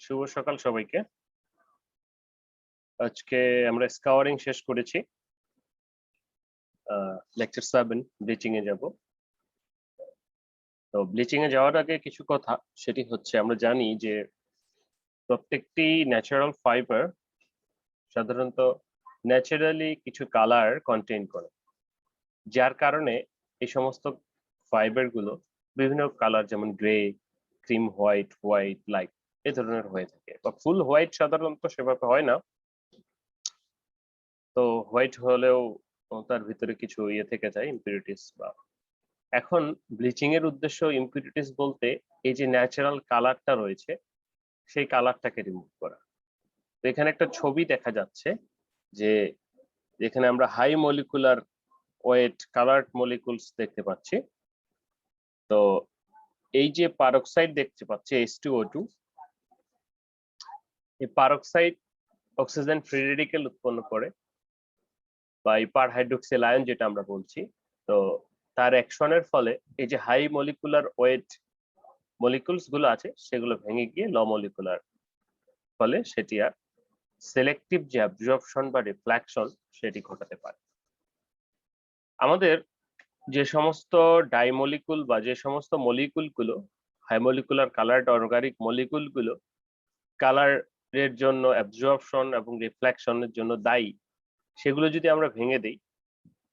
শুভ সকাল সবাইকে। আজকে আমরা স্কাওয়ারিং শেষ করেছি। লেকচার 7 ব্লিচিং এ যাব। তো ব্লিচিং এ যাওয়ার আগে কিছু কথা, সেটি হচ্ছে আমরা জানি যে প্রত্যেকটি ন্যাচারাল ফাইবার সাধারণত ন্যাচারালি কিছু কালার কন্টেইন করে, যার কারণে এই সমস্ত ফাইবার গুলো বিভিন্ন কালার যেমন grey, cream white, white light এই ধরনের হয়ে থাকে, বা ফুল হোয়াইট সাধারণত সেভাবে হয় না। তো হোয়াইট হলেও তার ভিতরে কিছু থেকে যায় ইম্পিউরিটিস। বা এখন ব্লিচিং এর উদ্দেশ্য ইম্পিউরিটিস বলতে এই যে ন্যাচারাল কালারটা রয়েছে সেই কালারটাকে রিমুভ করা। তো এখানে একটা ছবি দেখা যাচ্ছে যে এখানে আমরা high molecular weight coloured molecules দেখতে পাচ্ছি। তো এই যে পারক্সাইড দেখতে পাচ্ছি H2O2, এই পারক্সাইড অক্সিজেন ফ্রি রেডিকেল উৎপন্ন করে, বা পার হাইড্রোক্সিল আয়ন যেটা আমরা বলছি। তো তার অ্যাকশনের ফলে এই যে হাই মলিকুলার ওয়েট মলিকুলস গুলো আছে সেগুলো ভেঙে গিয়ে লো মলিকুলার, ফলে সেটি আর সিলেক্টিভ যে অ্যাবজর্পশন বা রিফ্লেকশন সেটি ঘটাতে পারে। আমাদের যে সমস্ত ডাইমলিকুল বা যে সমস্ত মলিকুল গুলো high molecular coloured organic molecule গুলো কালারের জন্য অ্যাবজর্পশন এবং রিফ্লেকশনের জন্য দায়ী, সেগুলো যদি আমরা ভেঙে দিই,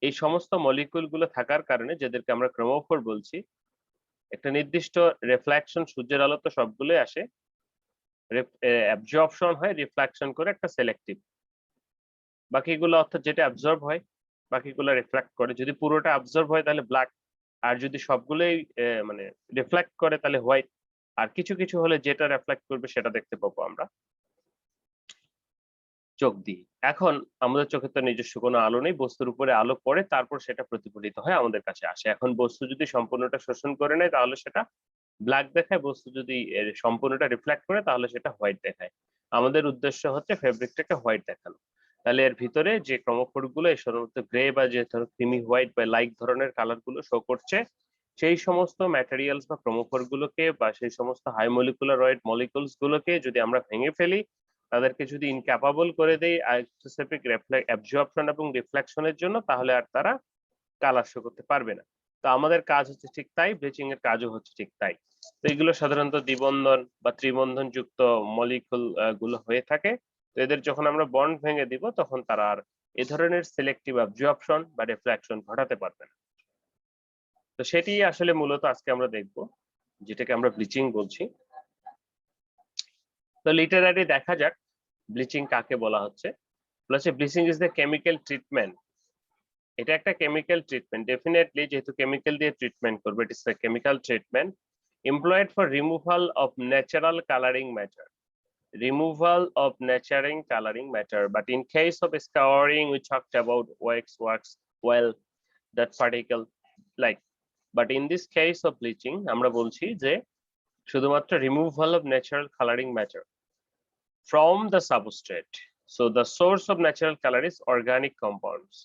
এই সমস্ত মলিকুল গুলো থাকার কারণে, যাদেরকে আমরা ক্রোমোফোর বলছি, একটা নির্দিষ্ট রিফ্লেকশন, সূর্যের আলো তো সবগুলোই আসে, অ্যাবজর্পশন হয় রিফ্লেকশন করে একটা সিলেক্টিভ, বাকিগুলো অর্থাৎ যেটা অ্যাবজর্ব হয় বাকিগুলো রিফ্লেক্ট করে। যদি পুরোটা অ্যাবজর্ব হয় তাহলে ব্ল্যাক, আর যদি সবগুলোই মানে রিফ্লেক্ট করে তাহলে হোয়াইট, আর কিছু কিছু হলে যেটা রিফ্লেক্ট করবে সেটা দেখতে পাবো আমরা চোখ দিয়ে। এখন আমাদের চোখে তো নিজস্ব কোনো আলো নেই, বস্তুর উপরে আলো পড়ে তারপর সেটা প্রতিফলিত হয় আমাদের কাছে আসে। এখন বস্তু যদি সম্পূর্ণটা শোষণ করে নেয় তাহলে সেটা ব্ল্যাক দেখায়, বস্তু যদি সম্পূর্ণটা রিফ্লেক্ট করে তাহলে সেটা হোয়াইট দেখায়। আমাদের উদ্দেশ্য হচ্ছে ফেব্রিকটাকে হোয়াইট দেখানো। তাহলে এর ভিতরে যে ক্রোমোফোর গুলো এই সাধারণত গ্রে বা যে ধরো ক্রিমি হোয়াইট বা লাইট ধরনের কালার গুলো শো করছে, সেই সমস্ত ম্যাটেরিয়ালস বা ক্রোমোফোর গুলোকে বা সেই সমস্ত হাই মলিকুলার ওয়েট মলিকুলস গুলোকে যদি আমরা ভেঙে ফেলি, তাদেরকে যদি ইনক্যাপাবল করে দেই স্পেসিফিক অ্যাবজর্পশন এবং রিফ্লেকশনের জন্য, তাহলে আর তারা কালার শো করতে পারবে না। তো আমাদের কাজ হচ্ছে ঠিক তাই, ব্লিচিং এর কাজও হচ্ছে ঠিক তাই। তো এগুলো সাধারণত দ্বিবন্ধন বা ত্রিবন্ধন যুক্ত মলিকুল গুলো হয়ে থাকে। তো এদের যখন আমরা বন্ড ভেঙে দিব তখন তারা আর এ ধরনের সিলেক্টিভ অ্যাবজর্পশন বা রিফ্লেকশন ঘটাতে পারবে না। তো সেটি আসলে মূলত আজকে আমরা দেখব, যেটাকে আমরা ব্লিচিং বলছি। তো লিটারারি দেখা যাক ব্লিচিং কাকে বলা হচ্ছে। বলেছে bleaching is the chemical treatment. এটা একটা কেমিক্যাল ট্রিটমেন্ট, ডেফিনেটলি, যেহেতু কেমিক্যাল দিয়ে ট্রিটমেন্ট করবে, it is a chemical treatment employed for removal of natural coloring matter. Removal of natural coloring matter. But in case of scouring, we talked about wax well, that particle, like. But in this case of bleaching, আমরা বলছি যে শুধুমাত্র removal of natural coloring matter from the substrate. So the source of natural color is organic compounds.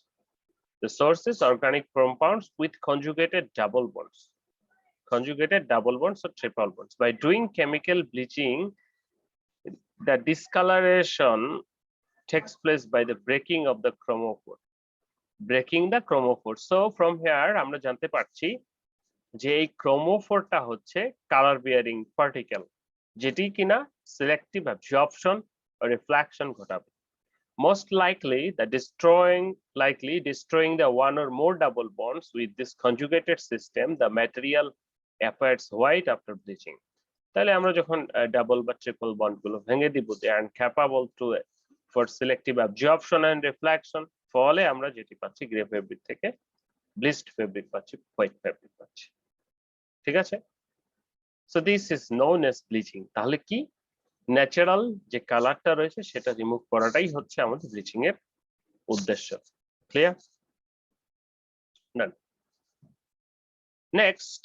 The source is organic compounds with conjugated double bonds. Conjugated double bonds or triple bonds. By doing chemical bleaching, the discoloration takes place by the breaking of the chromophore. Breaking the chromophore. So from here আমরা জানতে পারছি যে এই ক্রোমোফোরটা হচ্ছে colour bearing particle, যেটি কিনা selective absorption ও reflection ঘটাবে। Most likely destroying the one or more double bonds with this conjugated system, the material appears white after bleaching. তাহলে আমরা যখন ডাবল বা ট্রিপল বন্ড গুলো ভেঙে দিব, they are incapable to for selective absorption and reflection, ফলে আমরা যেটি পাচ্ছি গ্রে ফেব্রিক থেকে ব্লিচড ফেব্রিক পাচ্ছি, হোয়াইট ফেব্রিক পাচ্ছি। ঠিক আছে? So this is known as bleaching. তাহলে কি ন্যাচারাল যে কালারটা রয়েছে সেটা রিমুভ করাটাই হচ্ছে আমাদের ব্লিচিং এর উদ্দেশ্য। ক্লিয়ার? ডান। নেক্সট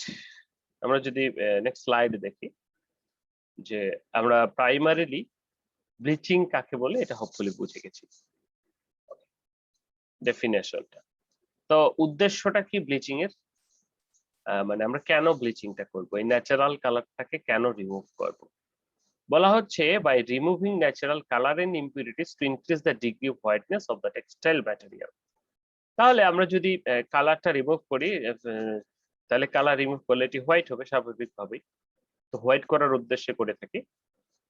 আমরা যদি নেক্সট স্লাইড দেখি, যে আমরা প্রাইমারিলি ব্লিচিং কাকে বলে এটা হোপফুলি বুঝে গেছি ডেফিনেশনটা। তো উদ্দেশ্যটা কি ব্লিচিং এর, মানে আমরা কেন ব্লিচিংটা করব, এই ন্যাচারাল কালারটাকে কেন রিমুভ করব। বলা হচ্ছে by removing natural color and impurities to increase the degree of whiteness of the textile material. তাহলে আমরা যদি কালারটা রিমুভ করি, তাহলে কালার রিমুভ করলে এটি হোয়াইট হবে স্বাভাবিকভাবেই। তো হোয়াইট করার উদ্দেশ্যে করে থাকি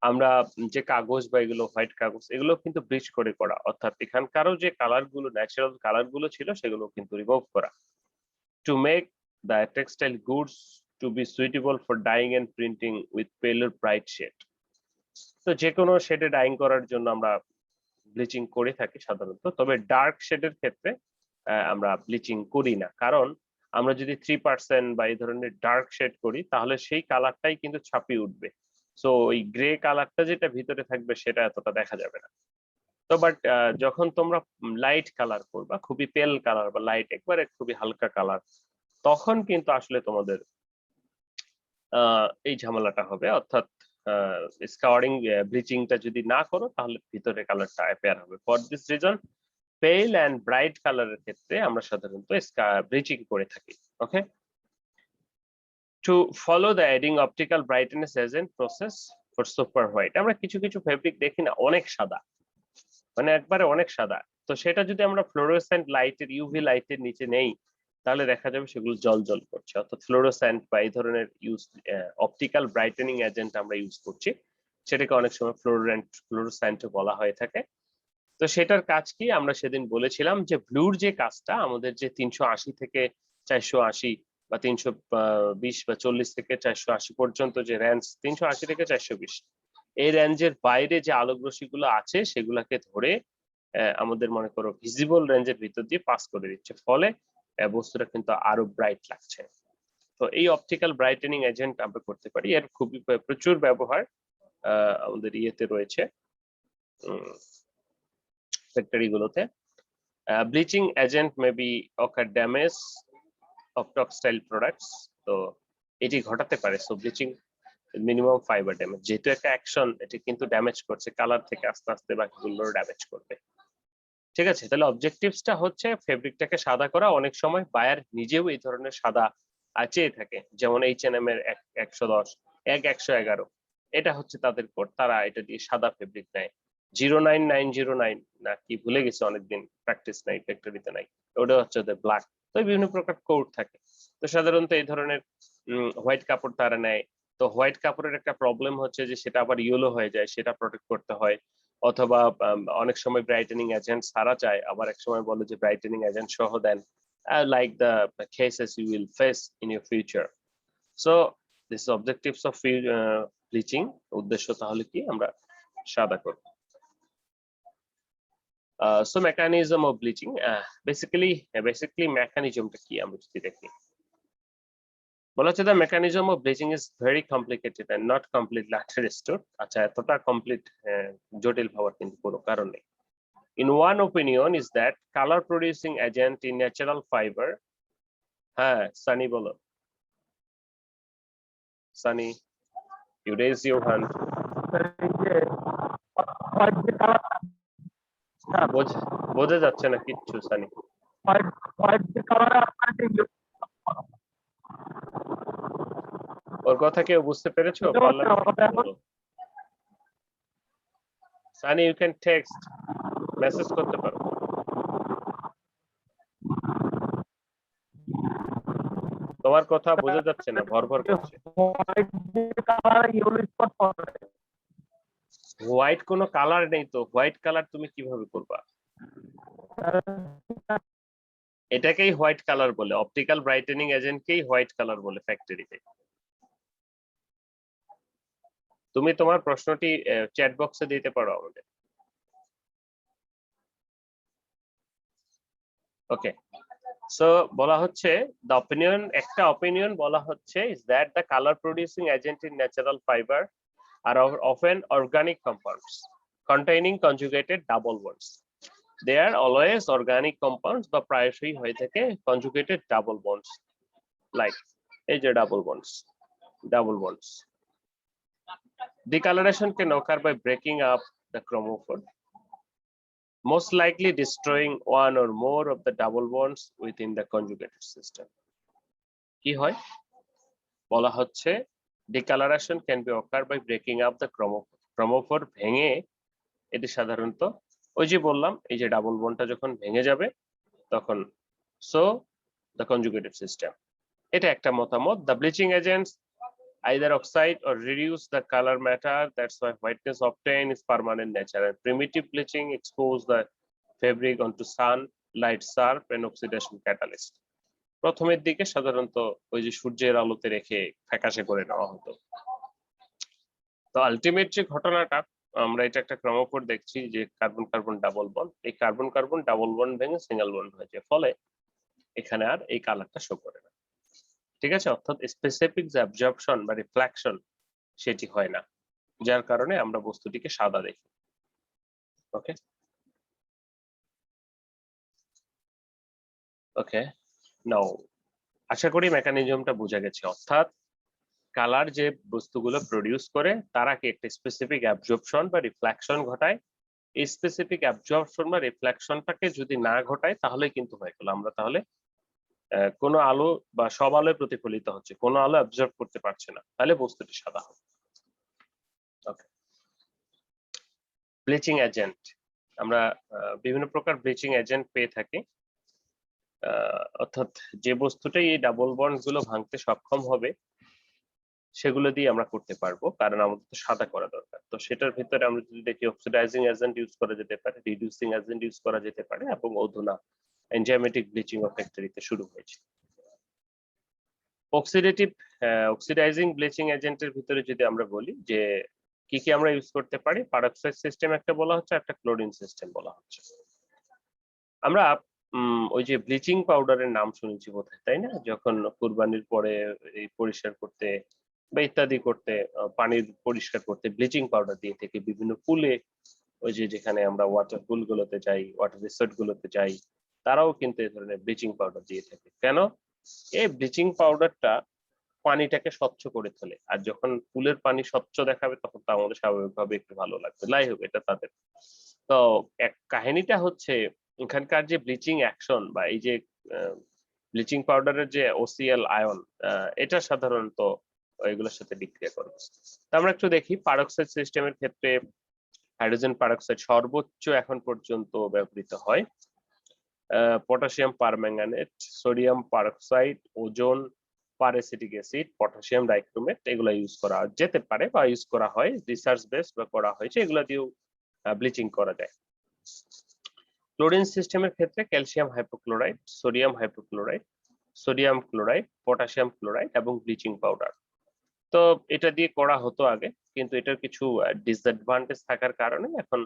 আমরা। যে কাগজ বা এগুলো হোয়াইট কাগজ, এগুলো কিন্তু ব্লিচ করে করা, অর্থাৎ এখানকারও যে কালার গুলো, ন্যাচারাল কালার গুলো ছিল সেগুলো কিন্তু রিমুভ করা। To make the textile goods to be suitable for dyeing and printing with paler bright shade. তো যে কোনো শেডে ডাইং করার জন্য আমরা ব্লিচিং করে থাকি সাধারণত, তবে ডার্ক শেডের ক্ষেত্রে আমরা ব্লিচিং করি না, কারণ আমরা যদি 3% বা এই ধরনের ডার্ক শেড করি তাহলে সেই কালারটাই কিন্তু ছাপিয়ে উঠবে। সো ওই গ্রে কালারটা যেটা ভিতরে থাকবে সেটা এতটা দেখা যাবে না। তো বাট যখন তোমরা লাইট কালার করবা, খুবই পেল কালার বা লাইট একবারে খুবই হালকা কালার, তখন কিন্তু আসলে তোমাদের এই ঝামেলাটা হবে, অর্থাৎ স্কাওয়ারিং ব্লিচিংটা যদি না করো তাহলে ভিতরে কালারটা অ্যাপিয়ার হবে। For this reason pale and bright কালারের ক্ষেত্রে আমরা সাধারণত ব্লিচিং করে থাকি। Okay, to follow the adding optical brightness agent process for super white. আমরা কিছু কিছু ফেব্রিক দেখি না অনেক সাদা, মানে একবারে অনেক সাদা, তো সেটা যদি আমরা ফ্লোরোসেন্ট লাইটের, ইউভি লাইটের নিচে নেই তাহলে দেখা যাবে সেগুলো জল জল করছে, অর্থাৎ ফ্লোরোসেন্ট বা এই ধরনের অপটিক্যাল ব্রাইটেনিং এজেন্ট আমরা ইউজ করছি, সেটাকে অনেক সময় ফ্লোরোসেন্ট বলা হয়ে থাকে। তো সেটার কাজ কি, আমরা সেদিন বলেছিলাম যে ব্লুর যে কাজটা আমাদের যে 380 থেকে 480 বা 320 বা 40 থেকে 480 পর্যন্ত যে রেঞ্জ, 380 থেকে 420, এই রেঞ্জের বাইরে যে আলোক রশ্মিগুলো আছে সেগুলাকে ধরে আমাদের মনে করো ভিজিবল রেঞ্জের ভিতর দিয়ে পাস করে দিচ্ছে, ফলে বস্তুটা কিন্তু আরো ব্রাইট লাগছে। তো এই অপটিক্যাল ব্রাইটেনিং এজেন্ট আমরা করতে পারি, এর খুবই প্রচুর ব্যবহার আমাদের ইয়েতে রয়েছে, ফ্যাক্টরি গুলোতে। Bleaching agent may be ochre damage of textile products, তো এটি ঘটাতে পারে। So bleaching minimum fibre damage, যেহেতু একটা অ্যাকশন, এটি কিন্তু ড্যামেজ করছে, কালার থেকে আস্তে আস্তে বাকিগুলো ড্যামেজ করবে। ঠিক আছে, তাহলে অবজেক্টিভসটা হচ্ছে ফেব্রিকটাকে সাদা করা। অনেক সময় বায়ার নিজেও এই ধরনের সাদা চেয়ে থাকে, যেমন H&M এর 110, 111, এটা হচ্ছে তাদের কোড, তারা এটা দিয়ে সাদা ফেব্রিক নেয়। 09909 না কি ভুলে গেছে, অনেকদিন প্র্যাকটিস নাই, ফ্যাক্টরিতে নাই, ওটা হচ্ছে ওদের ব্ল্যাক। তো বিভিন্ন প্রকার কোড থাকে। তো সাধারণত এই ধরনের হোয়াইট কাপড় তারা নেয়। তো হোয়াইট কাপড়ের একটা প্রবলেম হচ্ছে যে সেটা আবার ইয়েলো হয়ে যায়, সেটা প্রোটেক্ট করতে হয়। অথবা অনেক সময় ব্রাইটেনিং এজেন্ট সারা চায়, আবার এক সময় বলে যে ব্রাইটেনিং এজেন্ট সহ দেন, like the cases you will face in your future. So this objectives of bleaching, উদ্দেশ্য তাহলে কি আমরা সাদা করব। So mechanism of bleaching, basically mechanismটা কি আমরা যদি দেখি, বলা হচ্ছে the mechanism of bleaching is very complicated and not completely understood. আচ্ছা, এতটা কমপ্লিট জটিল হওয়ার কিন্তু কোনো কারণ নেই। In one opinion is that color producing agent in natural fiber, Sunny bolo, Sunny, you raise your hand. বোঝা যাচ্ছে না কিচ্ছু সানি। ওর কথা কেউ বুঝতে পেরেছো? Sunny, you can text, message করতে পারো। তোমার কথা বোঝা যাচ্ছে না, ভরভর করছে। হোয়াইট কোনো কালার নেই তো, হোয়াইট কালার তুমি কিভাবে করবা? এটাকেই হোয়াইট কালার বলে, অপটিক্যাল ব্রাইটেনিং এজেন্টকেই হোয়াইট কালার বলে ফ্যাক্টরিতে। তুমি তোমার প্রশ্নটি চ্যাট বক্সে দিতে পারো আমাদের। ওকে, সো বলা হচ্ছে the opinion, একটা opinion বলা হচ্ছে is that the color producing agent in natural fiber are often organic compounds containing conjugated double bonds. They are always organic compounds বা প্রায়শই হয়ে থাকে conjugated double bonds, like এই যে double bonds. Decoloration can occur by breaking up the chromophore, most likely destroying one or more of the double bonds within the conjugated system. কি হয় বলা হচ্ছে Decoloration can be occur by breaking up the chromophore. Chromophore ভেঙে এটি সাধারণত ওই যে বললাম এই যে ডাবল বন্ডটা যখন ভেঙে যাবে তখন so the conjugative system এটা একটা মতামত the bleaching agents either oxide or reduce the color matter, that's why whiteness obtained is permanent nature, and primitive bleaching expose the fabric onto sun light sharp and oxidation catalyst. প্রথমের দিকে সাধারণত ওই যে সূর্যের আলোতে রেখে ফ্যাকাশে করে নেওয়া হতো। তো আলটিমেট যে ঘটনাটা আমরা এটা একটা ক্রমফোর দেখছি যে কার্বন কার্বন ডাবল বন্ড, এই কার্বন কার্বন ডাবল বন্ড ভেঙে সিঙ্গেল বন্ড হয়েছে, ফলে এখানে আর এই কালারটা শো করে না। ঠিক আছে, অর্থাৎ স্পেসিফিক যে অ্যাবজর্পশন বা রিফ্লেকশন সেটি হয় না, যার কারণে আমরা বস্তুটিকে সাদা দেখি। ওকে ওকে নাও আশা করি মেকানিজমটা বোঝা গেছে। অর্থাৎ কালার যে বস্তুগুলো প্রডিউস করে তারা কি একটা স্পেসিফিক অ্যাবজর্পশন বা রিফ্লেকশন ঘটায়, এই স্পেসিফিক অ্যাবজর্পশন বা রিফ্লেকশনটাকে যদি না ঘটায় তাহলে কিন্তু হয়ে গেল আমরা তাহলে কোনো আলো বা সব আলোয় প্রতিফলিত হচ্ছে, কোনো আলো অ্যাবজর্ব করতে পারছে না, তাহলে বস্তুটি সাদা হবে। ওকে, ব্লিচিং এজেন্ট, আমরা বিভিন্ন প্রকার ব্লিচিং এজেন্ট পেয়ে থাকি, অর্থাৎ যে বস্তুটাই এই ডাবল বন্ড গুলো ভাঙতে সক্ষম হবে সেগুলো দিয়ে আমরা করতে পারবো, কারণ আমাদের তো সাদা করা দরকার। তো সেটার ভিতরে আমরা যদি দেখি অক্সিডাইজিং এজেন্ট ইউজ করা যেতে পারে, রিডিউসিং এজেন্ট ইউজ করা যেতে পারে, এবং অধুনা এনজাইমেটিক ব্লিচিং ও ফ্যাক্টরিতে শুরু হয়েছে। অক্সিডাইজিং ব্লিচিং এজেন্টের ভিতরে যদি আমরা বলি যে কি কি আমরা ইউজ করতে পারি, পারক্সাইড সিস্টেম একটা বলা হচ্ছে, একটা ক্লোরিন সিস্টেম বলা হচ্ছে। আমরা ওই যে ব্লিচিং পাউডারের নাম শুনেছি বোধহয়, তাই না? যখন কুরবানির পরে এই পরিষ্কার করতে বা ইত্যাদি করতে পানির পরিষ্কার করতে ব্লিচিং পাউডার দিয়ে থেকে বিভিন্ন পুলে, ওই যে যেখানে আমরা ওয়াটার পুল গুলোতে যাই, ওয়াটার রিসোর্ট গুলোতে যাই, তারাও কিন্তু এই ধরনের ব্লিচিং পাউডার দিয়ে থাকে। কেন? এই ব্লিচিং পাউডারটা পানিটাকে স্বচ্ছ করে তোলে, আর যখন পুলের পানি স্বচ্ছ দেখাবে তখন তো আমাদের স্বাভাবিকভাবে একটু ভালো লাগবে। যাই হোক, এটা তাদের। তো এক কাহিনীটা হচ্ছে এখানকার যে ব্লিচিং অ্যাকশন বা এই যে ব্লিচিং পাউডারের যে ওসিএল আয়ন, এটা সাধারণত এগুলোর সাথে বিক্রিয়া করে। তো আমরা একটু দেখি পারক্সাইড সিস্টেমের ক্ষেত্রে হাইড্রোজেন পারক্সাইড সর্বোচ্চ এখন পর্যন্ত ব্যবহৃত হয়। Potassium permanganate, sodium peroxide, ozone peracetic acid, potassium dichromate, এগুলো ইউজ করা যেতে পারে বা ইউজ করা হয়, রিসার্চ বেসড বা করা হয়েছে, এগুলো দিয়েও ব্লিচিং করা যায়। ক্লোরিন সিস্টেমের ক্ষেত্রে calcium hypochlorite, sodium hypochlorite, sodium chloride, potassium chloride এবং ব্লিচিং পাউডার। তো এটা দিয়ে করা হতো আগে, কিন্তু এটার কিছু ডিসঅ্যাডভান্টেজ থাকার কারণে এখন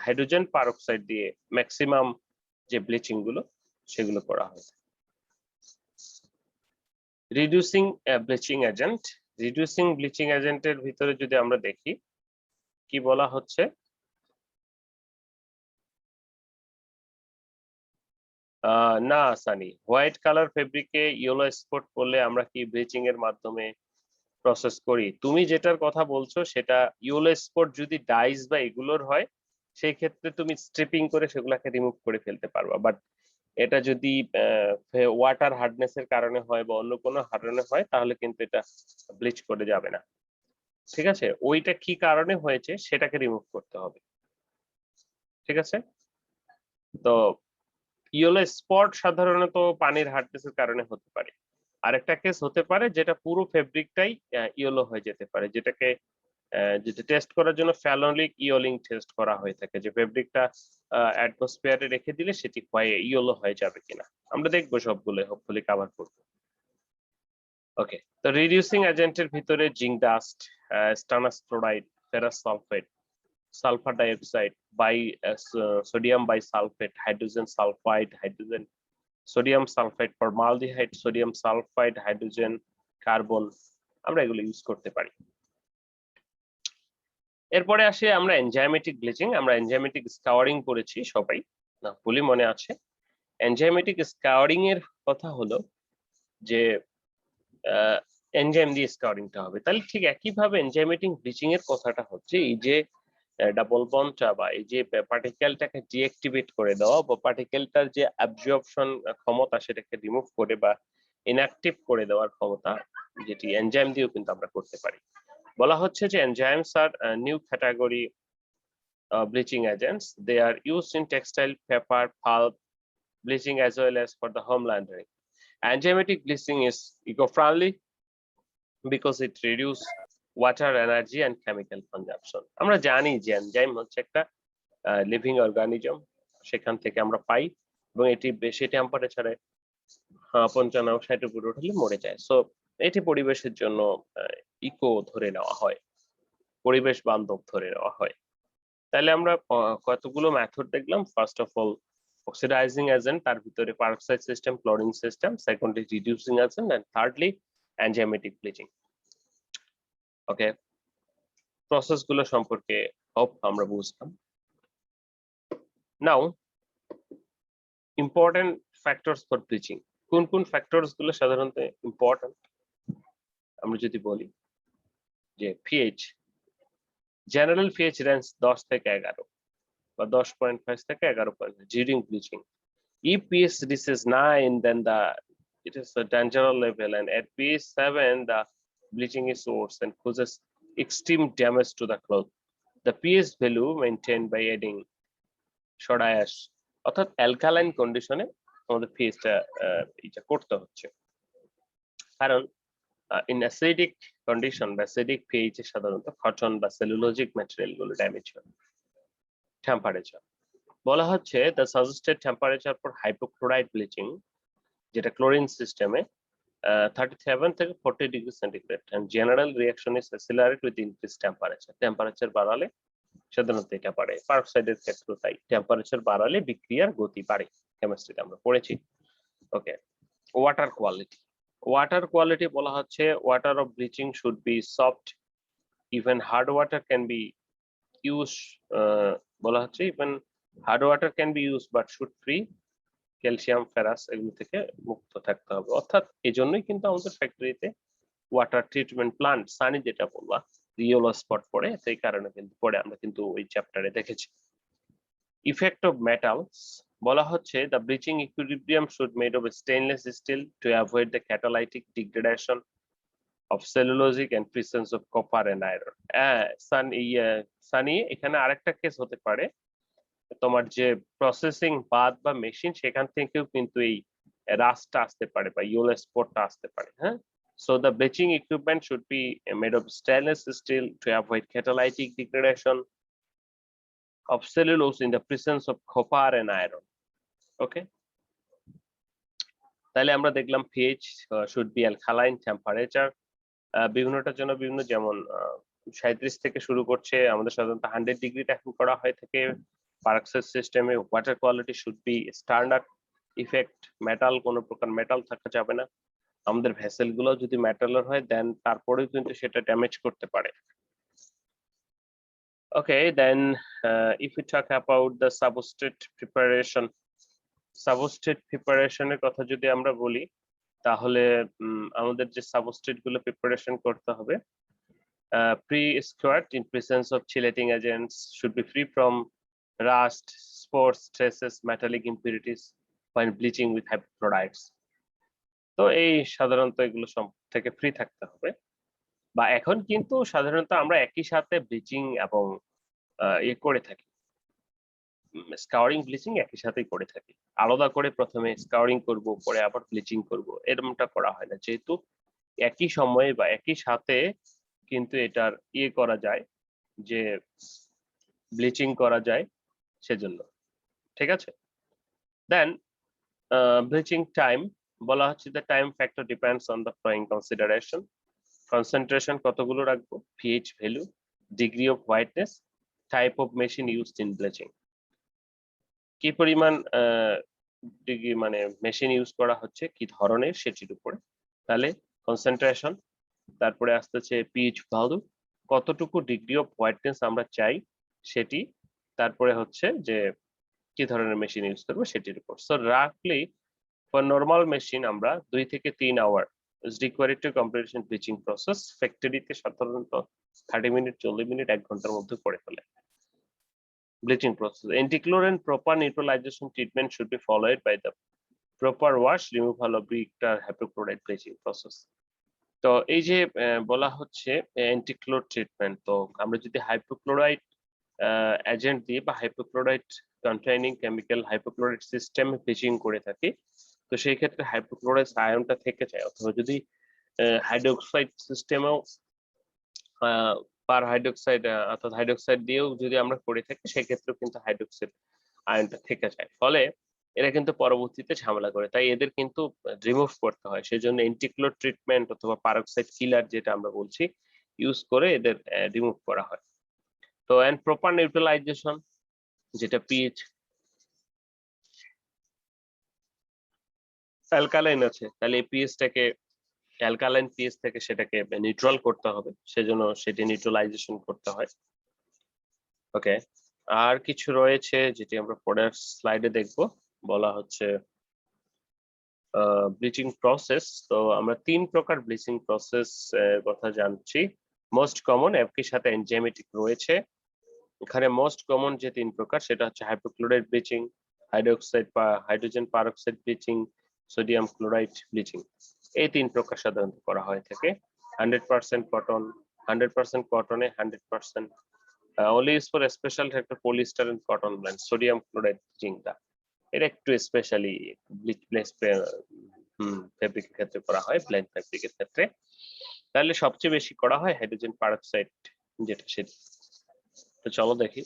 হাইড্রোজেন পারক্সাইড দিয়ে ম্যাক্সিমাম যে ব্লিচিং গুলো সেগুলো করা হয়। Reducing bleaching agent, reducing bleaching এজেন্টের ভিতরে যদি আমরা দেখি কি বলা হচ্ছে, না সানি, হোয়াইট কালার ফেব্রিকে ইয়েলো স্পট করলে আমরা কি ব্লিচিং এর মাধ্যমে প্রসেস করি? তুমি যেটার কথা বলছো সেটা ইয়েলো স্পট যদি ডাইস বা এগুলোর হয় সেই ক্ষেত্রে তুমি স্ট্রিপিং করে সেগুলাকে রিমুভ করে ফেলতে পারবা, বাট এটা যদি ওয়াটার হার্ডনেস এর কারণে হয় বা অন্য কোনো কারণে হয় তাহলে কিন্তু এটা ব্লিচ করে যাবে না। ঠিক আছে, ওইটা কি কারণে হয়েছে সেটাকে রিমুভ করতে হবে। ঠিক আছে, তো ইয়েলো স্পট সাধারণত পানির হার্ডনেসের কারণে হতে পারে। আরেকটা কেস হতে পারে যেটা পুরো ফেব্রিকটাই ইয়েলো হয়ে যেতে পারে, যেটাকে যেটা টেস্ট করার জন্য ফ্যালোনিক ইয়োলিং টেস্ট করা হয়ে থাকে, যে ফেব্রিকটা অ্যাটমসফিয়ারে রেখে দিলে সেটি ইয়েলো হয়ে যাবে কিনা। আমরা দেখবো সবগুলো হোপফুলি কভার করবো। ওকে, তো রিডিউসিং এজেন্টের ভিতরে zinc dust, stannous chloride, ferrous sulphate, sulphur dioxide, sodium bisulphate, hydrogen sulphide, hydrogen sodium sulphide, formaldehyde, sodium sulphide, hydrogen carbon, আমরা এগুলো ইউজ করতে পারি। এরপরে আসে আমরা এনজাইমেটিক ব্লিচিং। আমরা এনজাইমেটিক স্কাওয়ারিং করেছি সবাই, না ভুলই মনে আছে। এনজাইমেটিক স্কাওয়ারিং এর কথা হলো যে এনজাইম দিয়ে স্কাওয়ারিংটা হবে, তাহলে ঠিক একইভাবে এনজাইমেটিক ব্লিচিং এর কথাটা হচ্ছে এই যে ডাবল বন্ডটা বা এই যে পার্টিকেলটাকে ডিঅ্যাক্টিভেট করে দেওয়া বা পার্টিকেলটার যে অ্যাবজর্পশন ক্ষমতা সেটাকে রিমুভ করে বা ইনঅ্যাক্টিভ করে দেওয়ার ক্ষমতা, যেটি এনজাইম দিয়েও কিন্তু আমরা করতে পারি। বলা হচ্ছে যে এনজাইমস আর new category bleaching agents. They are used in textile, paper, pulp, bleaching as well as for the home laundry. Enzymatic bleaching is eco-friendly because it reduces water, energy and chemical consumption. আমরা জানি যে enzyme হচ্ছে একটা living organism, সেখান থেকে আমরা পাই এবং এটি বেশি টেম্পারেচারে 55-60 উপরে উঠলে মরে যায়। সো এটি পরিবেশের জন্য ইকো ধরে নেওয়া হয়, পরিবেশ বান্ধব ধরে নেওয়া হয়। তাহলে আমরা কতগুলো মেথড দেখলাম। First of all oxidising agent, তার ভিতরে peroxide system, chlorine system, secondly reducing agent and thirdly enzymatic bleaching. Okay, process গুলো সম্পর্কে হোপ আমরা বুঝলাম। Now important factors for bleaching, কোন কোন ফ্যাক্টরস গুলো সাধারণত ইম্পর্টেন্ট আমরা যদি বলি যে পিএইচ, জেনারেল পিএইচ রেঞ্জ 10 থেকে 11 বা 10.5 থেকে 11 during bleaching. If pH reaches 9, then it is a danger level, and at pH 7 the bleaching is worse and causes extreme damage to the cloth. The pH value maintained by adding soda ash, অর্থাৎ alkaline কন্ডিশনে আমাদের পিএইচটা এটা করতে হচ্ছে, কারণ in acidic condition বা acidic pH এ সাধারণত cotton বা সেলুলোজিক ম্যাটেরিয়াল গুলো ড্যামেজ হয়। টেম্পারেচার বলা হচ্ছে the suggested temperature for hypochlorite bleaching, যেটা ক্লোরিন সিস্টেমে 37 থেকে 40 degree centigrade, and general reaction is accelerate with increased temperature. Temperature বাড়ালে সাধারণত এটা বাড়ে। পারক্সাইডের ক্ষেত্রে তাই, টেম্পারেচার বাড়ালে বিক্রিয়ার গতি বাড়ে, কেমিস্ট্রিতে আমরা পড়েছি। ওকে, ওয়াটার কোয়ালিটি, ওয়াটার কোয়ালিটি বলা হচ্ছে water of bleaching should be soft, even hard water can be use, বলা হচ্ছে even hard water can be use but should free calcium, ferrous এগুলো থেকে মুক্ত থাকতে হবে। অর্থাৎ এই জন্যই কিন্তু আমাদের ফ্যাক্টরিতে ওয়াটার ট্রিটমেন্ট প্লান্ট, সানি যেটা বলবা ইয়েলো স্পট পড়ে, সেই কারণে কিন্তু পড়ে, আমরা কিন্তু ওই চ্যাপ্টারে দেখেছি। ইফেক্ট অফ মেটালস বলা হচ্ছে the bleaching equilibrium should made of stainless steel to avoid the catalytic degradation of cellulosic and presence of copper and iron. Sunny এখানে আরেকটা কেস হতে পারে, তোমার যে প্রসেসিং বাদ বা মেশিন, সেখান থেকেও কিন্তু এই রাস্টটা আসতে পারে বা ইয়েলো স্পটটা আসতে পারে। হ্যাঁ, so the bleaching equipment should be made of stainless steel to avoid catalytic degradation of cellulose in the presence of copper and iron. Okay, তাহলে আমরা দেখলাম pH should be alkaline, temperature বিভিন্নটার জন্য বিভিন্ন, যেমন 37 থেকে শুরু করছে, আমাদের সাধারণত 100 ডিগ্রিতে এখন করা হয় থেকে পারক্সাইড সিস্টেমে। Water quality should be standard. Effect, metal, কোনো প্রকার মেটাল থাকা যাবে না। আমাদের ভেসেল গুলো যদি মেটালের হয় দেন তারপরেও কিন্তু সেটা ড্যামেজ করতে পারে। Okay, then if you talk about the substrate preparation, substrate প্রিপারেশনের কথা যদি আমরা বলি, তাহলে আমাদের যে সাবস্ট্রেট গুলো প্রিপারেশন করতে হবে, pre-squat in presence of chelating agents, should be free from rust, spores, traces, metallic impurities when bleaching with hypochlorites. তো এই সাধারণত এগুলো সব থেকে ফ্রি থাকতে হবে। বা এখন কিন্তু সাধারণত আমরা একই সাথে ব্লিচিং এবং করে থাকি, স্কাউরিং ব্লিচিং একই সাথেই করে থাকি। আলাদা করে প্রথমে স্কাউরিং করব, পরে আবার ব্লিচিং করব, এরকমটা করা হয় না, যেহেতু একই সময়ে বা একই সাথে কিন্তু এটার করা যায়, যে ব্লিচিং করা যায়, সেজন্য। ঠিক আছে, দেন ব্লিচিং টাইম বলা হচ্ছে the time factor depends on the following consideration. Concentration কতগুলো রাখবো, pH value, degree of whiteness, type of machine used in bleaching, কি পরিমাণ ডিগ্রি মানে মেশিন ইউজ করা হচ্ছে, কি ধরনের, সেটির উপরে। তাহলে কনসেন্ট্রেশন, তারপরে আসতেছে পিএইচ ভ্যালু, কতটুকু ডিগ্রি অফ হোয়াইটনেস আমরা চাই সেটি, তারপরে হচ্ছে যে কি ধরনের মেশিন ইউজ করবো সেটির উপর। সো রাফলি ফর নরমাল মেশিন আমরা 2 থেকে 3 hour is required to complete bleaching process. ফ্যাক্টরিতে সাধারণত 30 মিনিট, 40 মিনিট, 1 ঘন্টার মধ্যে করে ফেলে bleaching process. Antichlorine proper neutralization treatment should be followed by the proper wash, removal of weak hypochlorite bleaching process. তো এই যে বলা হচ্ছে অ্যান্টিক্লোর ট্রিটমেন্ট, তো আমরা যদি হাইপোক্লোরাইড এজেন্ট দিয়ে বা হাইপোক্লোরাইড কন্টেইনিং কেমিক্যাল হাইপোক্লোরাইড সিস্টেমে ব্লিচিং করে থাকি, তো সেই ক্ষেত্রে হাইপোক্লোরাইড আয়নটা থেকে যায়। অথবা যদি হাইড্রোক্সাইড সিস্টেমেও পার হাইড্রোক্সাইড অর্থাৎ হাইড্রোক্সাইড দিয়েও যদি আমরা করে থাকি, সেক্ষেত্রেও কিন্তু হাইড্রোক্সাইড আয়নটা থেকে যায়। ফলে এরা কিন্তু পরবর্তীতে ঝামেলা করে, তাই এদের কিন্তু রিমুভ করতে হয়। সেজন্য এন্টিক্লোর ট্রিটমেন্ট অথবা পারক্সাইড কিলার যেটা আমরা বলছি ইউজ করে এদের রিমুভ করা হয়। তো এন্ড প্রপার নিউট্রালাইজেশন, যেটা পিএইচ অ্যালকালাইন আছে, তাহলে এই পিএইচটাকে অ্যালকালাইন পিএইচ থেকে সেটাকে নিউট্রাল করতে হবে, সেজন্য সেটি নিউট্রালাইজেশন করতে হয়। ওকে, আর কিছু রয়েছে যেটি আমরা পরের স্লাইডে দেখব। বলা হচ্ছে ব্লিচিং প্রসেস। তো আমরা 3 প্রকার ব্লিচিং প্রসেস কথা জানছি। মোস্ট কমন, একই সাথে এনজাইমেটিক রয়েছে। এখানে মোস্ট কমন যে 3 প্রকার সেটা হচ্ছে হাইপোক্লোরাইড ব্লিচিং, হাইড্রোক্সাইড বা hydrogen peroxide bleaching, sodium chloride bleaching. এই 3 প্রকার সাধারণত করা হয়ে থাকে। 100% কটন, 100% কটনে 100% only is for special একটা polyester and cotton blend. Sodium chloride ব্লিচিংটা এটা একটু স্পেশালি ব্লিচ প্লেস ফেব্রিকের ক্ষেত্রে করা হয়, ব্লেন্ড ফেব্রিকের ক্ষেত্রে। তাহলে সবচেয়ে বেশি করা হয় হাইড্রোজেন পারঅক্সাইড যেটা সেটা। তো চলো দেখি।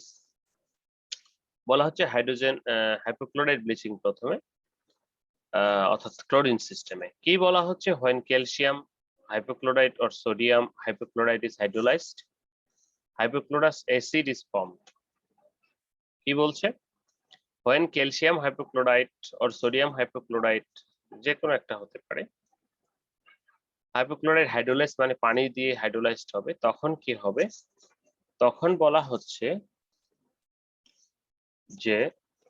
বলা হচ্ছে হাইড্রোজেন হাইপোক্লোরাইড ব্লিচিং প্রথমে অর্থাৎ ক্লোরিন সিস্টেমে কি বলা হচ্ছে, when calcium hypochlorite or sodium hypochlorite is hydrolyzed, hypochlorous acid is formed। কি বলছে, when calcium hypochlorite or sodium hypochlorite, যে কোনো একটা হতে পারে, হাইপোক্লোরাইড হাইড্রোলাইজ মানে পানি দিয়ে হাইড্রোলাইজড হবে, তখন কি হবে, তখন বলা হচ্ছে যে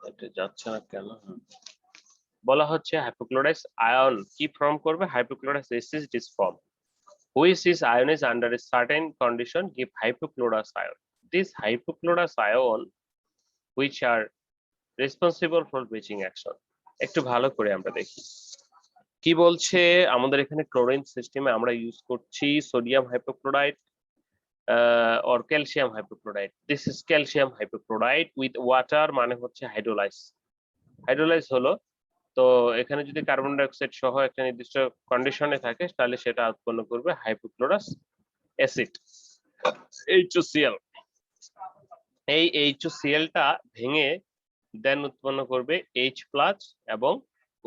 এটা যাচ্ছে না কেন, বলা হচ্ছে হাইপোক্লোরাইড আয়ন কি ফর্ম করবে, hypochlorous acid is form, which is ionized under a certain condition give hypochlorous ion. This hypochlorous ion which are responsible for bleaching action। একটু ভালো করে আমরা দেখি কি বলছে। আমাদের এখানে ক্লোরিন সিস্টেমে আমরা ইউজ করছি sodium hypochlorite or calcium hypochlorite। This is calcium hypochlorite with water, মানে হচ্ছে হাইড্রোলাইজ। হাইড্রোলাইজ হলো, তো এখানে যদি কার্বন ডাই অক্সাইড সহ একটা নির্দিষ্ট কন্ডিশনে থাকে, তাহলে সেটা উৎপন্ন করবে হাইপোক্লোরাস অ্যাসিড HCl। এই HCl টা ভেঙে দেন উৎপন্ন করবে H+ এবং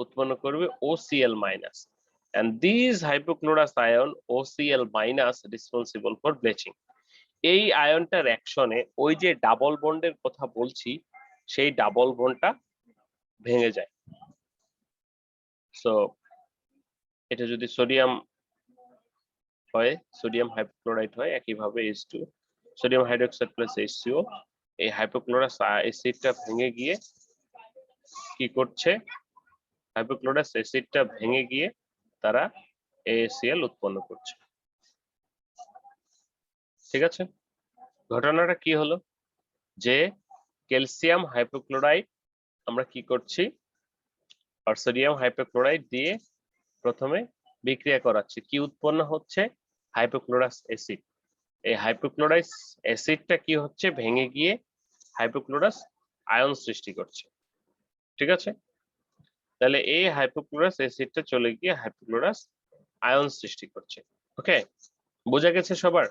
উৎপন্ন করবে OCl-। and these hypochlorous ion OCl- responsible for bleaching। এই আয়নটার অ্যাকশনে ওই যে ডাবল বন্ডের কথা বলছি, সেই ডাবল বন্ডটা ভেঙে যায়। সো এটা যদি সোডিয়াম হয়, সোডিয়াম হাইপোক্লোরাইড হয়, একইভাবে H2 sodium hydroxide plus H2O, এই হাইপোক্লোরাস অ্যাসিডটা ভেঙে গিয়ে কি করছে, হাইপোক্লোরাস অ্যাসিডটা ভেঙে গিয়ে তারা ACl উৎপন্ন করছে। ঠিক আছে, ঘটনাটা কি হলো, যে ক্যালসিয়াম হাইপোক্লোরাইড আমরা কি করছি, আর সোডিয়াম হাইপোক্লোরাইড দিয়ে প্রথমে বিক্রিয়া করাচ্ছি, কি উৎপন্ন হচ্ছে, হাইপোক্লোরাস অ্যাসিড। এই হাইপোক্লোরাস অ্যাসিডটা কি হচ্ছে, ভেঙে গিয়ে হাইপোক্লোরাস আয়ন সৃষ্টি করছে। ঠিক আছে, তাহলে এই হাইপোক্লোরাস অ্যাসিডটা চলে গিয়ে হাইপোক্লোরাস আয়ন সৃষ্টি করছে। ওকে, বোঝা গেছে সবার?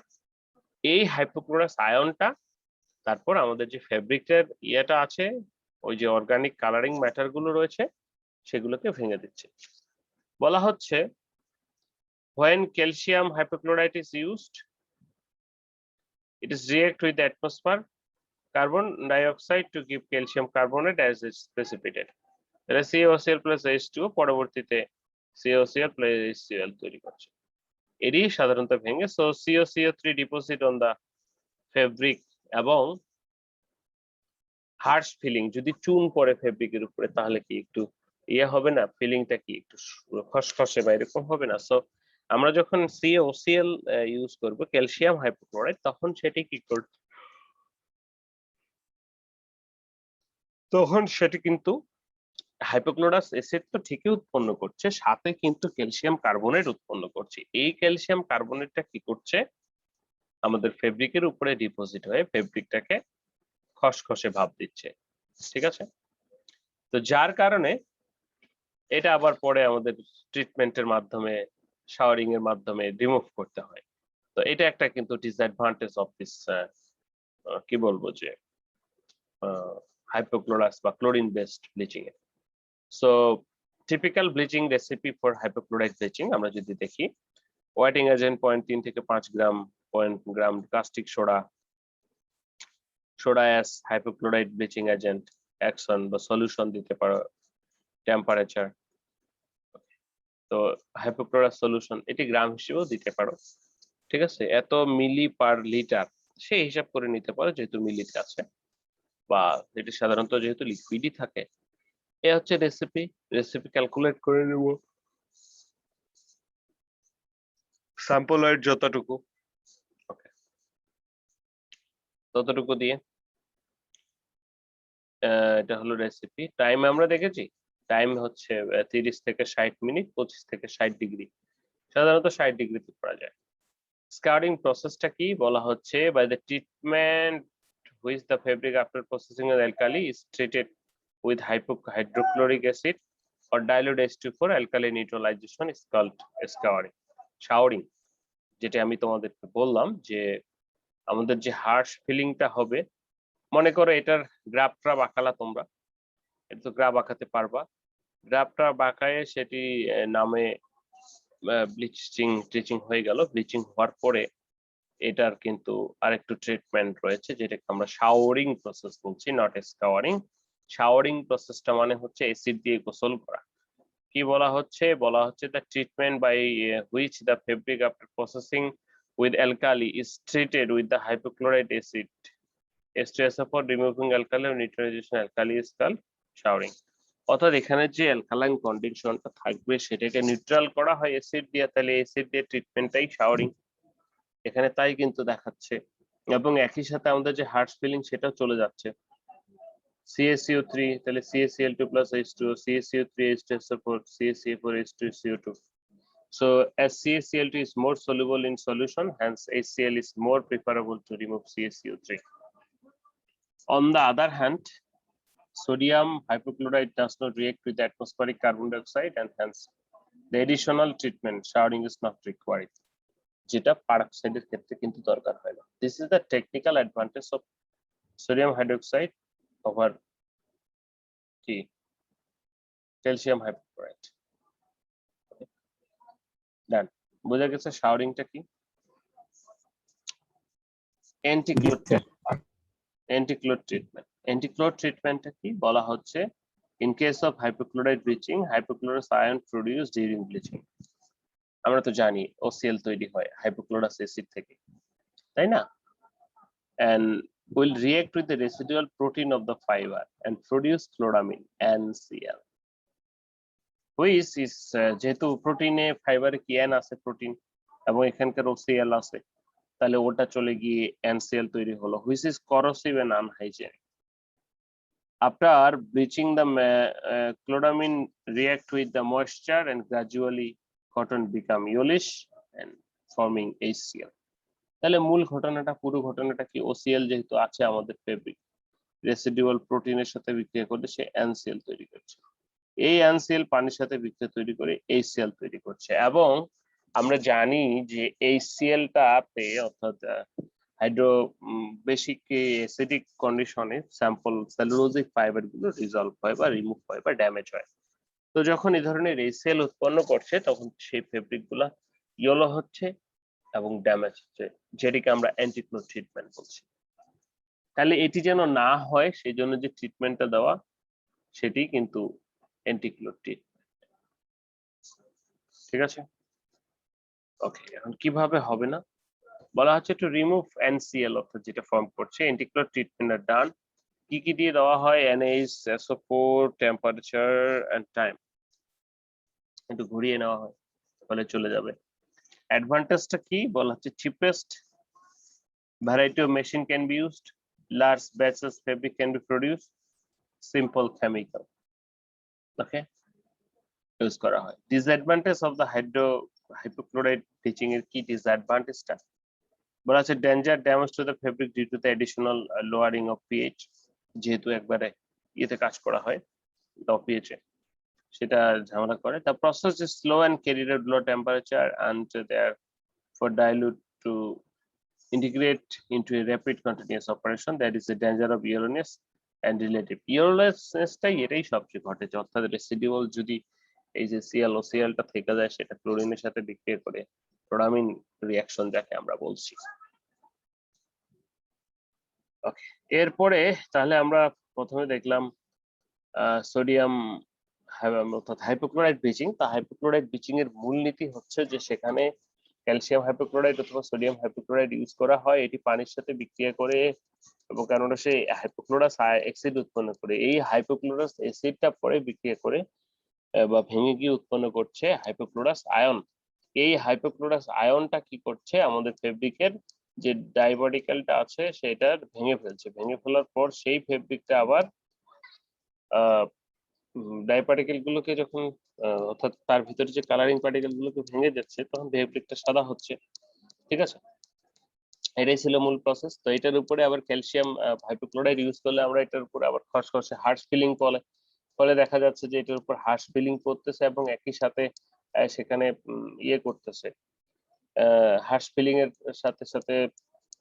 এই হাইপোক্লোরাস আয়নটা তারপর আমাদের যে ফেব্রিকের ইয়েটা আছে, ওই যে অর্গানিক কালারিং ম্যাটার গুলো রয়েছে, সেগুলোকে ভেঙে দিচ্ছে। বলা হচ্ছে when calcium hypochlorite is used, it is react with the atmosphere carbon dioxide to give calcium carbonate as is precipitated। তাহলে CaOCl plus H2O পরবর্তীতে CaOCl plus HCl তৈরি করছে, এরই সাধারণত ভেঙে। So CaCO3 deposit on the fabric এবং harsh feeling, যদি চুন পড়ে ফেব্রিকের উপরে তাহলে কি একটু ইয়ে হবে না, ফিলিংটা কি একটু খসখসে বা এরকম হবে না। সো আমরা যখন CaOCl ইউজ করব ক্যালসিয়াম হাইপোক্লোরাইড, তখন সেটি কি করছে, তখন সেটি কিন্তু হাইপোক্লোরাস অ্যাসিড তো ঠিকই উৎপন্ন করছে, সাথে কিন্তু ক্যালসিয়াম কার্বনেট উৎপন্ন করছে। এই ক্যালসিয়াম কার্বনেটটা কি করছে, আমাদের ফেব্রিকের উপরে ডিপোজিট হয়ে ফেব্রিকটাকে খসখসে ভাব দিচ্ছে, ঠিক আছে? তো যার কারণে এটা আবার পরে আমাদের ট্রিটমেন্টের মাধ্যমে, শাওয়ারিং এর মাধ্যমে রিমুভ করতে হয়। তো এটা একটা কিন্তু ডিসঅ্যাডভান্টেজ অফ দিস, কি বলবো যে হাইপোক্লোরাস বা ক্লোরিন বেসড ব্লিচিং এর। So typical bleaching recipe for hypochlorite bleaching আমরা যদি দেখি, হোয়াইটিং এজেন্ট 0.3 থেকে 5 gram, 0.1 gram caustic soda, soda ash, hypochlorite bleaching agent, action বা সলিউশন দিতে পারো, টেম্পারেচার। তো হাইপোক্লোরাস সলিউশন এটি গ্রাম হিসেবেও দিতে পারো, ঠিক আছে? এত মিলি পার লিটার সেই হিসাব করে নিতে পারো, যেহেতু মিলিতে আছে, বা এটি সাধারণত যেহেতু লিকুইডই থাকে। এ হচ্ছে রেসিপি, রেসিপি ক্যালকুলেট করে নেব। স্যাম্পল ওয়েট যতটুকু, ওকে, ততটুকু দিয়ে এটা হলো রেসিপি। টাইম আমরা দেখেছি, টাইম হচ্ছে 30 থেকে 60 মিনিট, 25 থেকে 60 ডিগ্রি, সাধারণত 60 ডিগ্রিতে করা যায়। স্কারিং প্রসেসটা কি বলা হচ্ছে, by the treatment which the fabric after processing of alkali is treated with hydrochloric acid or dilute H2 for alkali neutralization is called scouring. শাওরিং, যেটা আমি তোমাদেরকে বললাম যে আমাদের যে হার্শ ফিলিংটা হবে, মনে করো এটার গ্রাফটা বাঁকালা তোমরা, এটা তো গ্রাফ আঁকাতে পারবা, গ্রাফটা বাঁকায়ে সেটি নামে ব্লিচিং টিচিং হয়ে গেল। ব্লিচিং হওয়ার পরে এটার কিন্তু আরেকটু ট্রিটমেন্ট রয়েছে, যেটাকে আমরা শাওয়ারিং প্রসেস বলছি, নট স্কাওয়ারিং। শাওয়ারিং প্রসেসটা মানে হচ্ছে অ্যাসিড দিয়ে গোসল করা। কি বলা হচ্ছে, বলা হচ্ছে the treatment by which the fabric after processing with alkali is treated with the hypochloride acid H2SO for removing alkali or neutralization alkali is called showering. অর্থাৎ এখানে যে অ্যালকালাইন কন্ডিশনটা থাকবে সেটাকে নিউট্রাল করা হয় অ্যাসিড দিয়ে, তাহলে অ্যাসিড দিয়ে ট্রিটমেন্টটাই শাওয়ারিং, এখানে তাই কিন্তু দেখাচ্ছে। এবং একই সাথে আমাদের যে হার্শ ফিলিং সেটাও চলে যাচ্ছে। CaCO3, তাহলে CaCl2 plus H2O, CaCO3 H2SO4, CaCO4 H2CO2. So as CaCl2 is more soluble in solution, hence HCl is more preferable to remove CaCO3. On the other hand, sodium hypochlorite does not react with atmospheric carbon dioxide, and hence the additional treatment showering is not required, যেটা পারক্সাইডের ক্ষেত্রে কিন্তু দরকার হয় না। This is the technical advantage of sodium hydroxide over কি calcium hypochlorite. ডান, বোঝা গেছে শাওয়ারিংটা কি। অ্যান্টিক্লোড ট্রিটমেন্ট, অ্যান্টিক্লোড ট্রিটমেন্টটা কি বলা হচ্ছে, in case of hypochlorite bleaching, hypochlorous ion produced during bleaching, আমরা তো জানি OCl তৈরি হয় হাইপোক্লোরাস অ্যাসিড থেকে, তাই না? and will react with the residual protein of the fiber and produce chloramine NCl, which is যেহেতু প্রোটিনে ফাইবারে কি N আছে প্রোটিন, এবং এখানকার OCl আছে, তাহলে ওটা চলে গিয়ে NCl তৈরি হলো, which is corrosive and unhygienic. After bleaching, the chloramine react with the moisture and gradually cotton become yellowish and forming HCl. তাহলে মূল ঘটনাটা, পুরো ঘটনাটা কি, OCl যেহেতু আছে আমাদের ফেব্রিক, রেসিডুয়াল প্রোটিনের সাথে বিক্রিয়া করে সে NCl তৈরি করছে, এই NCl পানির সাথে বিক্রিয়া তৈরি করে HCl তৈরি করছে। এবং আমরা জানি যে HCl-টাতে অর্থাৎ হাইড্রো বেসিক অ্যাসিডিক কন্ডিশনে স্যাম্পল সেলুলোজিক ফাইবার গুলো রিজলভ হয় বা রিমুভ হয় বা ড্যামেজ হয়। তো যখন এই ধরনের HCl উৎপন্ন করছে তখন সেই ফেব্রিক গুলা ইয়েলো হচ্ছে এবং ড্যামেজ হচ্ছে, যেটিকে আমরা অ্যান্টিক্লোড ট্রিটমেন্ট বলছি। তাহলে এটি যেন না হয় সেই জন্য যে ট্রিটমেন্টটা দেওয়া সেটি কিন্তু অ্যান্টিক্লোড ট্রিটমেন্ট, ঠিক আছে? ওকে, এখন কিভাবে হবে না বলা হচ্ছে, টু রিমুভ NCl অর্থাৎ যেটা ফর্ম করছে, অ্যান্টিক্লোড ট্রিটমেন্ট আর ডান। কি কি দিয়ে দেওয়া হয়, NaSO4, টেম্পারেচার এন্ড টাইম, একটু ঘুরিয়ে নেওয়া হয় তাহলে চলে যাবে। অ্যাডভান্টেজটা কি বলা হচ্ছে, cheapest variety of machine can be used, large batches fabric can be produced, simple chemical, okay use করা হয়। Disadvantage of the hypochloride bleaching এর কি ডিসঅ্যাডভান্টেজটা বলা আছে? Danger damage to the fabric due to the additional lowering of pH, যেহেতু একবারে ইয়েতে কাজ করা হয় লো পিএইচ এ, সেটা ঝামেলা করে। The process is slow and carried at low temperature and therefore dilute to integrate into a rapid continuous operation. That is the danger of yellowness and relative yellownesssটাই এটাই সবচেয়ে ঘটেছে, অর্থাৎ রেসিডিউয়াল যদি এই যে সিএলটা থেকে যায় সেটা ক্লোরিনের সাথে বিক্রিয়া করে রোডামিন রিঅ্যাকশন যাকে আমরা বলছি। ওকে, এরপরে তাহলে আমরা প্রথমে দেখলাম সোডিয়াম অর্থাৎ হাইপোক্লোরাইড ব্লিচিং। তা হাইপোক্লোরাইড ব্লিচিং এর মূলনীতি হচ্ছে যে সেখানে ক্যালসিয়াম হাইপোক্লোরাইড অথবা সোডিয়াম হাইপোক্লোরাইড ইউজ করা হয়, এটি পানির সাথে বিক্রিয়া করে এবং কেননা সে হাইপোক্লোরাস অ্যাসিড উৎপন্ন করে। এই হাইপোক্লোরাস অ্যাসিডটা পরে বিক্রিয়া করে বা ভেঙে গিয়ে উৎপন্ন করছে হাইপোক্লোরাস আয়ন। এই হাইপোক্লোরাস আয়নটা কি করছে, আমাদের ফেব্রিকের যে ডাইপার্টিকেলটা আছে সেটা ভেঙে ফেলছে। ভেঙে ফেলার পর সেই ফেব্রিকটা আবার ডাইপার্টিকেল গুলোকে যখন অর্থাৎ তার ভিতরে যে কালারিং পার্টিকেল গুলোকে ভেঙে যাচ্ছে তখন ফেব্রিকটা সাদা হচ্ছে। ঠিক আছে, এটাই ছিল মূল প্রসেস। তো এটার উপরে আবার ক্যালসিয়াম হাইপোক্লোরাইড ইউজ করলে আমরা এটার উপরে আবার খসখসে হার্শ ফিলিং ফলে দেখা যাচ্ছে যে এটার উপর হার্শ ফিলিং করতেছে এবং একই সাথে সেখানে ইয়ে করতেছে, হার্শ ফিলিং এর সাথে সাথে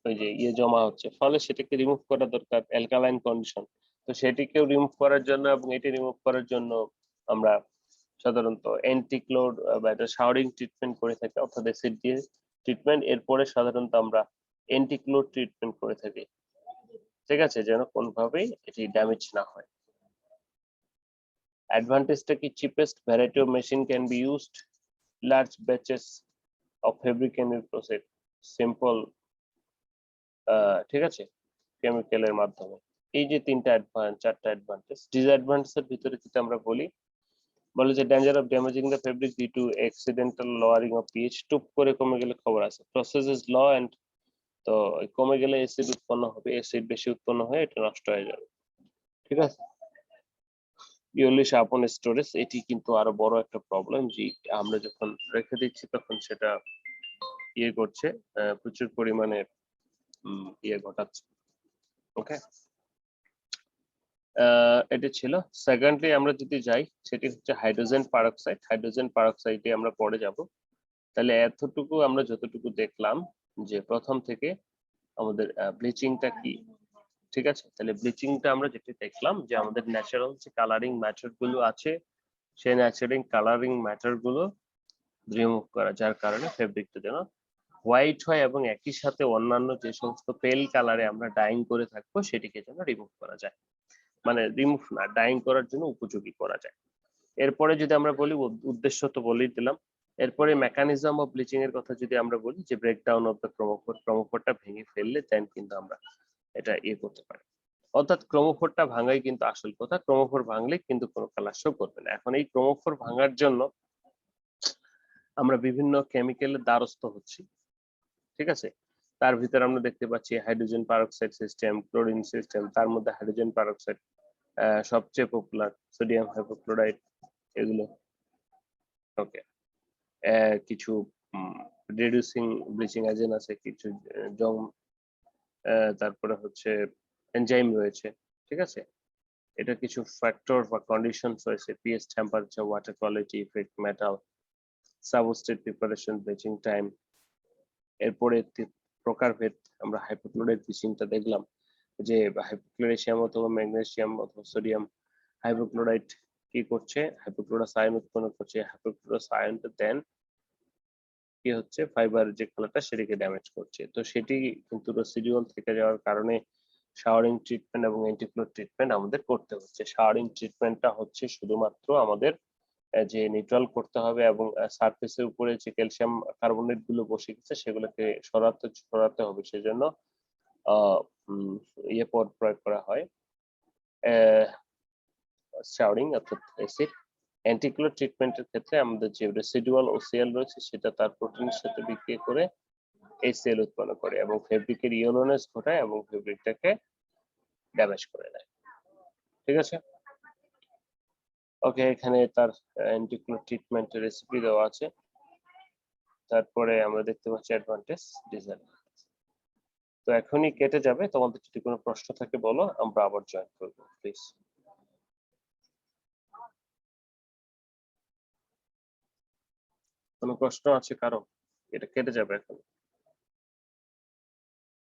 ওই যে ইয়ে জমা হচ্ছে, ফলে সেটাকে রিমুভ করা দরকার, অ্যালকালাইন কন্ডিশন। তো সেটিকেও রিমুভ করার জন্য এবং এটি রিমুভ করার জন্য আমরা সাধারণত অ্যান্টিক্লোর বা একটা শাওয়ারিং ট্রিটমেন্ট করে থাকি, অর্থাৎ অ্যাসিড দিয়ে ট্রিটমেন্ট। এরপরে সাধারণত আমরা অ্যান্টিক্লোর ট্রিটমেন্ট করে থাকি, ঠিক আছে, যেন কোনোভাবেই এটি ড্যামেজ না হয়। অ্যাডভান্টেজটা কি? Cheapest variety of machine can be used, large batches of fabric can be process simple, ঠিক আছে, কেমিক্যালের মাধ্যমে। এই যে চারটা অ্যাডভান্টেজ। ডিসঅ্যাডভান্টেজের ভিতরে যদি আমরা বলে যে danger of damaging the fabric due to accidental lowering of pH, টুপ করে কমে গেলে খবর আছে। প্রসেস ইজ ল এন্ড, তো কমে গেলে অ্যাসিড উৎপন্ন হবে, অ্যাসিড বেশি উৎপন্ন হয়ে এটা নষ্ট হয়ে যাবে। ঠিক আছে, পিওরলি শার্পন স্টোরেজ, এটি কিন্তু আরো বড় একটা প্রবলেম, যে আমরা যখন রেখে দিচ্ছি তখন সেটা ইয়ে করছে, প্রচুর পরিমাণে ইয়ে ঘটাচ্ছে। ওকে, এটা ছিল। সেকেন্ডলি আমরা যদি যাই, সেটি হচ্ছে হাইড্রোজেন পারঅক্সাইড। হাইড্রোজেন পারঅক্সাইডে আমরা পরে যাব। তাহলে এতটুকু আমরা যতটুকু দেখলাম যে প্রথম থেকে আমাদের ব্লিচিংটা কি, ঠিক আছে। তাহলে ব্লিচিংটা আমরা যেটা দেখলাম যে আমাদের ন্যাচারাল যে কালারিং ম্যাটার গুলো আছে সেই ন্যাচারাল কালারিং ম্যাটার গুলো রিমুভ করা, যার কারণে ফেব্রিকটা যেন হোয়াইট হয় এবং একই সাথে অন্যান্য যে সমস্ত পেল কালারে আমরা ডাইং করে থাকবো সেটিকে যেন রিমুভ করা যায়, মানে রিমুভ না, ডাইং করার জন্য উপযোগী করা যায়। এরপরে যদি আমরা বলি, উদ্দেশ্য তো বলেই দিলাম। এরপরে মেকানিজম অফ ব্লিচিং এর কথা যদি আমরা বলি, যে ব্রেকডাউন অফ দ্য ক্রোমোফোরটা ভেঙে ফেললে দেন কিন্তু আমরা এটা ইয়ে করতে পারি, অর্থাৎ ক্রোমোফোরটা ভাঙাই কিন্তু আসল কথা। ক্রোমোফোর ভাঙলে কিন্তু কোনো কালার শো করবে না। এখন এই ক্রোমোফোর ভাঙার জন্য আমরা বিভিন্ন কেমিক্যালের দ্বারস্থ হচ্ছি, ঠিক আছে। তার ভিতরে আমরা দেখতে পাচ্ছি hydrogen peroxide system, chlorine system, তার মধ্যে হাইড্রোজেন পারঅক্সাইড সবচেয়ে পপুলার, সোডিয়াম হাইপোক্লোরাইড, এগুলো। ওকে, কিছু রিডিউসিং ব্লিচিং এজেন্ট আছে, কিছু জং, তারপরে হচ্ছে এনজাইম রয়েছে, ঠিক আছে। এটা কিছু ফ্যাক্টর বা কন্ডিশনস রয়েছে, pH, temperature, water quality, effect, metal, substrate preparation, bleaching time. এরপরে প্রকারভেদ আমরা হাইপোক্লোরাইড ব্লিচিংটা দেখলাম, যে হাইপোক্লোরেশিয়াম অথবা ম্যাগনেসিয়াম অথবা সোডিয়াম হাইপোক্লোরাইড কি করছে, হাইপোক্লোরাস আয়ন উৎপন্ন করছে। হাইপোক্লোরাস আয়নটা দেন কি হচ্ছে, ফাইবার যে কালারটা সেটাকে ড্যামেজ করছে। তো সেটি কিন্তু রেসিডুয়াল থেকে যাওয়ার কারণে শাওয়ারিং ট্রিটমেন্ট এবং অ্যান্টিক্লোর ট্রিটমেন্ট আমাদের করতে হচ্ছে। শাওয়ারিং ট্রিটমেন্টটা হচ্ছে শুধুমাত্র আমাদের যে নিউট্রাল করতে হবে এবং সারফেসের উপরে যে ক্যালসিয়াম কার্বনেট গুলো বসে গেছে সেগুলোকে সরাতে হবে। সেজন্য ইয়ে প্রয়োগ করা হয়, শাওয়ারিং অর্থাৎ অ্যাসিড। অ্যান্টিক্লোর ট্রিটমেন্টের ক্ষেত্রে আমাদের যে রেসিডুয়াল ওসিএল রয়েছে সেটা তার প্রোটিনের সাথে বিক্রিয়া করে এইচসিএল উৎপন্ন করে এবং ফেব্রিকের ইয়েলোনেস ঘটায় এবং ফেব্রিকটাকে ড্যামেজ করে দেয়, ঠিক আছে। ওকে, এখানে তার অ্যান্টিকুলার ট্রিটমেন্টের রেসিপি দেওয়া আছে। তারপরে আমরা দেখতে পাচ্ছি অ্যাডভান্টেজ ডিসঅ্যাডভান্টেজ। তো এখনই কেটে যাবে, তোমাদের যদি কোনো প্রশ্ন থাকে বলো, আমরা আবার জয়েন করবো প্লিজ। কোনো প্রশ্ন আছে কারো? এটা কেটে যাবে এখন।